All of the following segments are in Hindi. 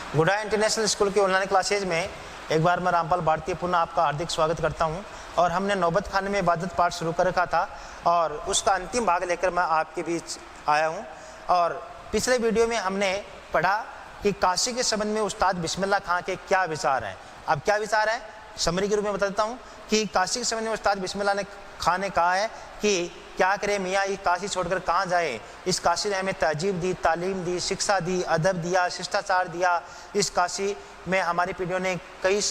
गुडा इंटरनेशनल स्कूल के ऑनलाइन क्लासेज में एक बार मैं रामपाल भारती पुनः आपका हार्दिक स्वागत करता हूं। और हमने नौबत खाने में इबादत पाठ शुरू कर रखा था और उसका अंतिम भाग लेकर मैं आपके बीच आया हूं। और पिछले वीडियो में हमने पढ़ा कि काशी के संबंध में उस्ताद बिस्मिल्लाह खां के क्या विचार हैं। अब क्या विचार है समरी के रूप में बता देता हूँ कि काशी के संबंध में उस्ताद बिस्मिल्लाह खां ने कहा है कि क्या करे मियाँ, ये काशी छोड़कर कहाँ जाए। इस काशी ने हमें तहजीब दी, तालीम दी, शिक्षा दी, अदब दिया, शिष्टाचार दिया। इस काशी में हमारी पीढ़ियों ने कई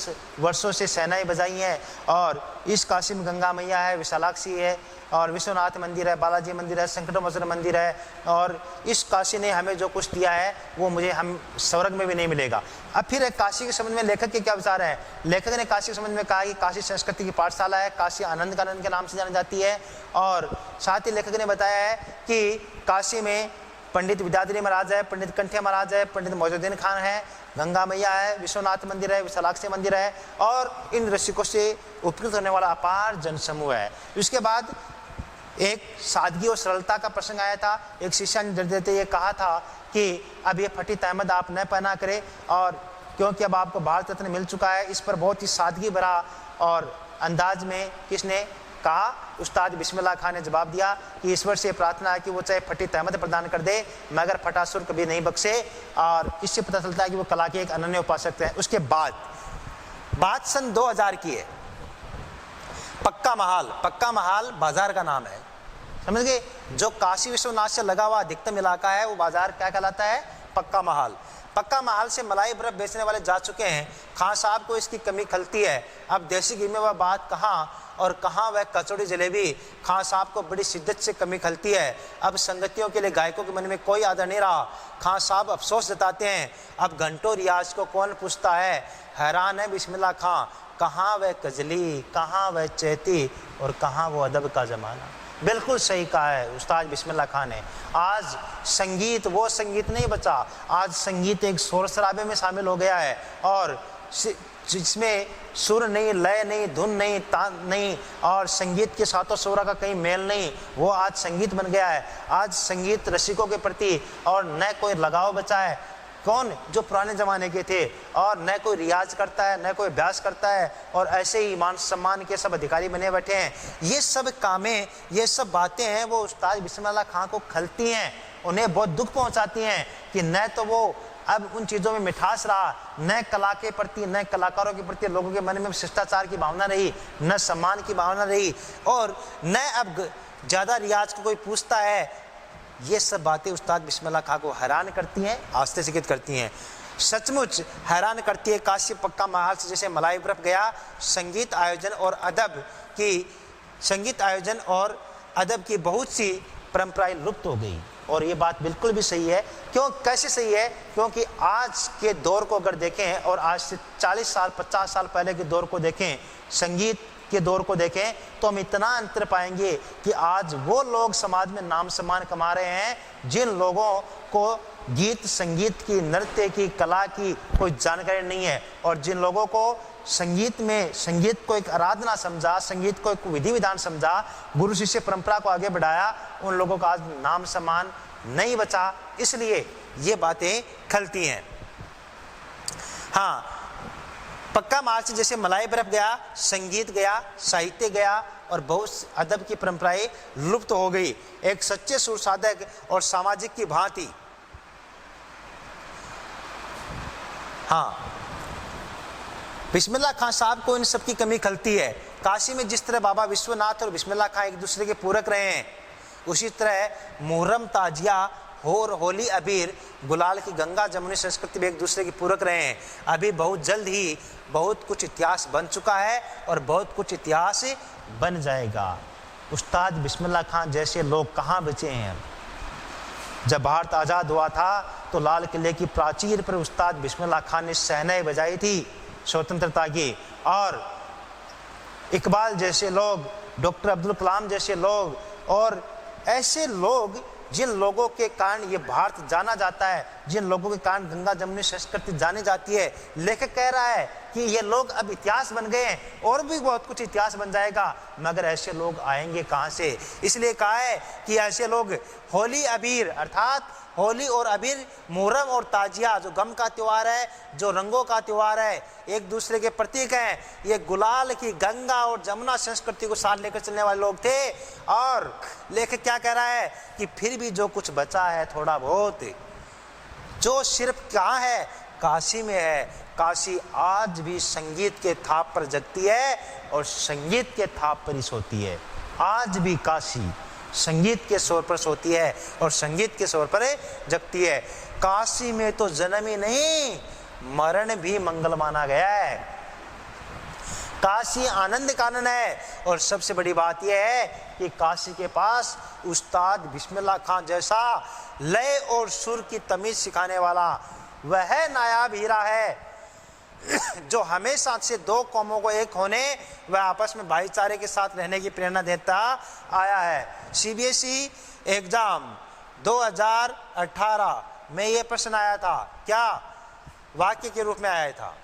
वर्षों से सेनाएं बजाई हैं। और इस काशी में गंगा मैया है, विशालाक्षी है और विश्वनाथ मंदिर है, बालाजी मंदिर है, संकटमोचन मंदिर है। और इस काशी ने हमें जो कुछ दिया है वो मुझे हम स्वर्ग में भी नहीं मिलेगा। अब फिर काशी के संबंध में लेखक के क्या विचार है। लेखक ने काशी के संबंध में कहा कि काशी संस्कृति की पाठशाला है, काशी आनंद कानन के नाम से जानी जाती है। और साथ ही लेखक ने बताया है कि काशी में पंडित विद्याधरी महाराज है, पंडित कंठे महाराज है, पंडित मौजूद्दीन खान है, गंगा मैया है, विश्वनाथ मंदिर है, विशालाक्षी मंदिर है और इन ऋषिकों से उपकृत होने वाला अपार जनसमूह है। इसके बाद एक सादगी और सरलता का प्रसंग आया था। एक शिष्य ने डर देते ये कहा था कि अब ये फटी तहमद आप न पहना करें, और क्योंकि अब आपको भारत रत्न मिल चुका है। इस पर बहुत ही सादगी भरा और अंदाज में किसने कहा, उस्ताद बिस्मिल्लाह खां ने जवाब दिया कि ईश्वर से प्रार्थना है कि वो चाहे फटी तहमद प्रदान कर दे मगर फटासुर कभी नहीं बख्शे। और इससे पता चलता है कि वो कला के एक अनन्य उपासक हैं। उसके बाद बात सन 2000 की है। पक्का महाल बाजार का नाम है, समझ गए। जो काशी विश्वनाथ से लगा हुआ अधिकतम इलाका है वो बाजार क्या कहलाता है, पक्का महाल से मलाई बर्फ बेचने वाले जा चुके हैं। खां साहब को इसकी कमी खलती है। अब देसी घी में वह बात कहाँ और कहाँ वह कचौड़ी जलेबी। खां साहब को बड़ी शिद्दत से कमी खलती है। अब संगतियों के लिए गायकों के मन में कोई आदर नहीं रहा। खां साहब अफसोस जताते हैं, अब घंटों रियाज को कौन पूछता है। हैरान है बिस्मिल्लाह खां, कहाँ वह कजली, कहाँ वह चैती और कहाँ वो अदब का ज़माना। बिल्कुल सही कहा है उस्ताद बिस्मिल्लाह खां ने। आज संगीत वो संगीत नहीं बचा, आज संगीत एक शोर शराबे में शामिल हो गया है और जिसमें सुर नहीं, लय नहीं, धुन नहीं, तान नहीं और संगीत के साथों स्वरा का कहीं मेल नहीं, वो आज संगीत बन गया है। आज संगीत रसिकों के प्रति और न कोई लगाव बचा है। कौन जो पुराने ज़माने के थे, और न कोई रियाज करता है, न कोई अभ्यास करता है और ऐसे ही मान सम्मान के सब अधिकारी बने बैठे हैं। ये सब कामें, ये सब बातें हैं वो उस्ताद बिस्मिल्लाह खां को खलती हैं, उन्हें बहुत दुख पहुंचाती हैं कि न तो वो अब उन चीज़ों में मिठास रहा, न कला के प्रति, न कलाकारों के प्रति लोगों के मन में शिष्टाचार की भावना रही, न सम्मान की भावना रही और न अब ज़्यादा रियाज को कोई पूछता है। ये सब बातें उस्ताद बिस्मिल्लाह खां को हैरान करती हैं, आश्चर्यचकित करती हैं, सचमुच हैरान करती है। काशी पक्का महाल से जैसे मलाई बर्फ गया, संगीत आयोजन और अदब की बहुत सी परंपराएं लुप्त हो गई। और ये बात बिल्कुल भी सही है। क्यों, कैसे सही है? क्योंकि आज के दौर को अगर देखें और आज से 40 साल 50 साल पहले के दौर को देखें, संगीत के दौर को देखें, तो हम इतना अंतर पाएंगे कि आज वो लोग समाज में नाम सम्मान कमा रहे हैं जिन लोगों को गीत संगीत की, नृत्य की, कला की कोई जानकारी नहीं है, और जिन लोगों को संगीत को एक आराधना समझा, संगीत को एक विधि विधान समझा, गुरु शिष्य परंपरा को आगे बढ़ाया, उन लोगों का आज नाम सम्मान नहीं बचा। इसलिए ये बातें खलती हैं। हाँ, पक्का महाल से जैसे मलाई बर्फ गया, संगीत गया, साहित्य गया और बहुत अदब की परंपराएं लुप्त हो गई। एक सच्चे सुर साधक और सामाजिक की भांति, हाँ, बिस्मिल्लाह खां साहब को इन सब की कमी खलती है। काशी में जिस तरह बाबा विश्वनाथ और बिस्मिल्लाह खां एक दूसरे के पूरक रहे हैं, उसी तरह मुहर्रम, ताजिया और होली, अबीर, गुलाल की गंगा जमुनी संस्कृति भी एक दूसरे की पूरक रहे हैं। अभी बहुत जल्द ही बहुत कुछ इतिहास बन चुका है और बहुत कुछ इतिहास बन जाएगा। उस्ताद बिस्मिल्लाह खां जैसे लोग कहाँ बचे हैं। जब भारत आज़ाद हुआ था तो लाल किले की प्राचीर पर उस्ताद बिस्मिल्लाह खां ने शहनाई बजाई थी स्वतंत्रता की, और इकबाल जैसे लोग, डॉक्टर अब्दुल कलाम जैसे लोग और ऐसे लोग जिन लोगों के कारण ये भारत जाना जाता है, जिन लोगों के कारण गंगा जमुनी संस्कृति जानी जाती है, लेखक कह रहा है कि ये लोग अब इतिहास बन गए हैं और भी बहुत कुछ इतिहास बन जाएगा, मगर ऐसे लोग आएंगे कहाँ से। इसलिए कहा है कि ऐसे लोग होली अबीर अर्थात होली और अबीर, मुहर्रम और ताजिया जो गम का त्यौहार है, जो रंगों का त्यौहार है, एक दूसरे के प्रतीक हैं, ये गुलाल की गंगा और जमुना संस्कृति को साथ लेकर चलने वाले लोग थे। और लेखक क्या कह रहा है कि फिर भी जो कुछ बचा है थोड़ा बहुत, जो सिर्फ कहाँ है, काशी में है। काशी आज भी संगीत के थाप पर जगती है और संगीत के थाप पर ही सोती है। आज भी काशी संगीत के स्वर पर सोती है और संगीत के स्वर पर जगती है। काशी में तो जन्म ही नहीं, मरण भी मंगल माना गया है। काशी आनंद कानन है। और सबसे बड़ी बात यह है कि काशी के पास उस्ताद बिस्मिल्लाह खान जैसा लय और सुर की तमीज सिखाने वाला वह नायाब हीरा है जो हमेशा से दो कौमों को एक होने व आपस में भाईचारे के साथ रहने की प्रेरणा देता आया है। सीबीएसई एग्जाम 2018 में यह प्रश्न आया था, क्या वाक्य के रूप में आया था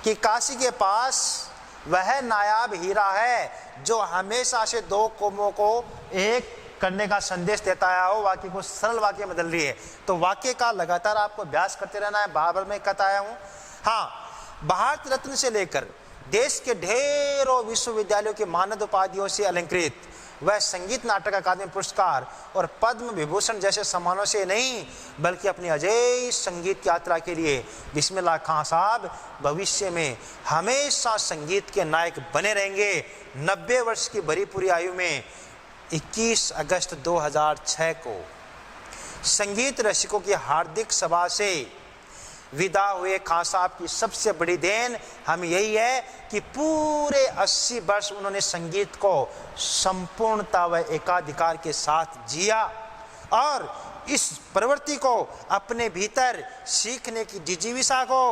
कि काशी के पास वह नायाब हीरा है जो हमेशा से दो कौमों को एक करने का संदेश देता आया हो। वाक्य को सरल वाक्य में बदल रही है, तो वाक्य का लगातार आपको अभ्यास करते रहना है। बार बार मैं कहता आया हूँ। हाँ, भारत रत्न से लेकर देश के ढेरों विश्वविद्यालयों की मानद उपाधियों से अलंकृत वह संगीत नाटक अकादमी पुरस्कार और पद्म विभूषण जैसे सम्मानों से नहीं, बल्कि अपनी अजय संगीत यात्रा के लिए बिस्मिल्लाह खां साहब भविष्य में हमेशा संगीत के नायक बने रहेंगे। 90 वर्ष की भरी पूरी आयु में 21 अगस्त 2006 को संगीत रसिकों की हार्दिक सभा से विदा हुए खां साहब की सबसे बड़ी देन हम यही है कि पूरे 80 वर्ष उन्होंने संगीत को संपूर्णता व एकाधिकार के साथ जिया और इस प्रवृत्ति को अपने भीतर सीखने की जिजीविषा को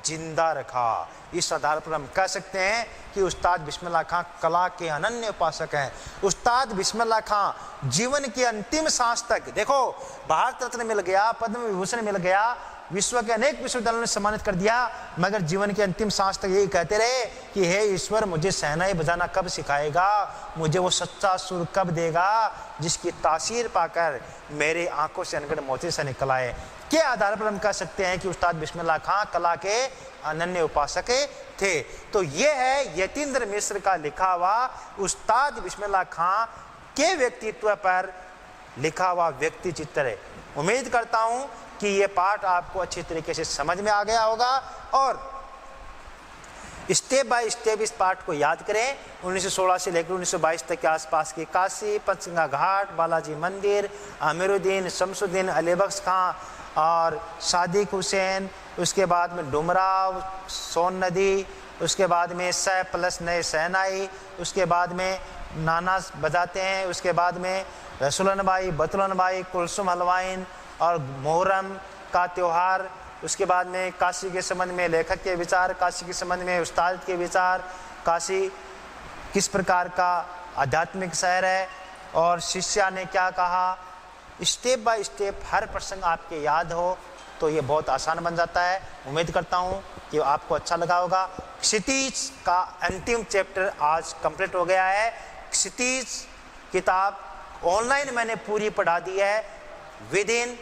जिंदा रखा। इस आधार पर हम कह सकते हैं कि उस्ताद बिस्मिल्लाह खां कला के अनन्य उपासक हैं। उस्ताद बिस्मिल्लाह खां जीवन के अंतिम सांस तक, देखो भारत रत्न मिल गया, पद्म विभूषण मिल गया, विश्व के अनेक विश्वविद्यालयों ने सम्मानित कर दिया, मगर जीवन के अंतिम सांस तक यही कहते रहे कि हे ईश्वर, मुझे शहनाई बजाना कब सिखाएगा, मुझे वो सच्चा सुर कब देगा जिसकी तासीर पाकर मेरे आंखों से अनगढ़ मोती से निकल आए। के आधार पर हम कह सकते हैं कि उस्ताद बिस्मिल्लाह खां कला के अनन्य उपासक थे। तो ये है यतीन्द्र मिश्र का लिखा हुआ उस्ताद बिस्मिल्लाह खां के व्यक्तित्व पर लिखा हुआ व्यक्ति चित्र। उम्मीद करता हूं कि ये पाठ आपको अच्छी तरीके से समझ में आ गया होगा और स्टेप बाय स्टेप इस पाठ को याद करें। 1916 से लेकर 1922 तक के आसपास की काशी, पंचगंगा घाट, बालाजी मंदिर, आमिरुद्दीन, शमसुद्दीन, अली बख्श खां और सादिक हुसैन, उसके बाद में डुमराव, सोन नदी, उसके बाद में सह प्लस नए शहनाई, उसके बाद में नाना बजाते हैं, उसके बाद में रसूलन भाई, बतुलन भाई, कुलसुम हलवाइन और मुहर्रम का त्यौहार, उसके बाद में काशी के संबंध में लेखक के विचार, काशी के संबंध में उस्ताद के विचार, काशी किस प्रकार का आध्यात्मिक शहर है और शिष्या ने क्या कहा। स्टेप बाय स्टेप हर प्रसंग आपके याद हो तो ये बहुत आसान बन जाता है। उम्मीद करता हूँ कि आपको अच्छा लगा होगा। क्षितिज का अंतिम चैप्टर आज कंप्लीट हो गया है। क्षितिज किताब ऑनलाइन मैंने पूरी पढ़ा दी है विद इन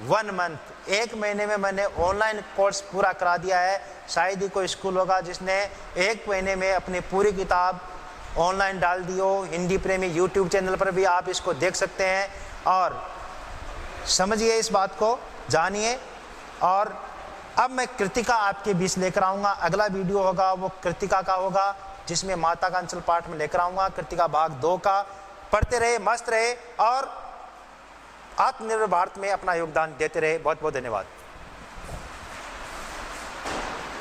1 मंथ। 1 महीने में मैंने ऑनलाइन कोर्स पूरा करा दिया है। शायद ही कोई स्कूल होगा जिसने 1 महीने में अपनी पूरी किताब ऑनलाइन डाल दी हो। हिंदी प्रेमी यूट्यूब चैनल पर भी आप इसको देख सकते हैं और समझिए इस बात को, जानिए। और अब मैं कृतिका आपके बीच लेकर आऊँगा। अगला वीडियो होगा वो कृतिका का होगा जिसमें माता का अंचल पाठ में लेकर आऊँगा, कृतिका भाग 2 का। पढ़ते रहे, मस्त रहे और आत्मनिर्भर भारत में अपना योगदान देते रहे। बहुत बहुत धन्यवाद।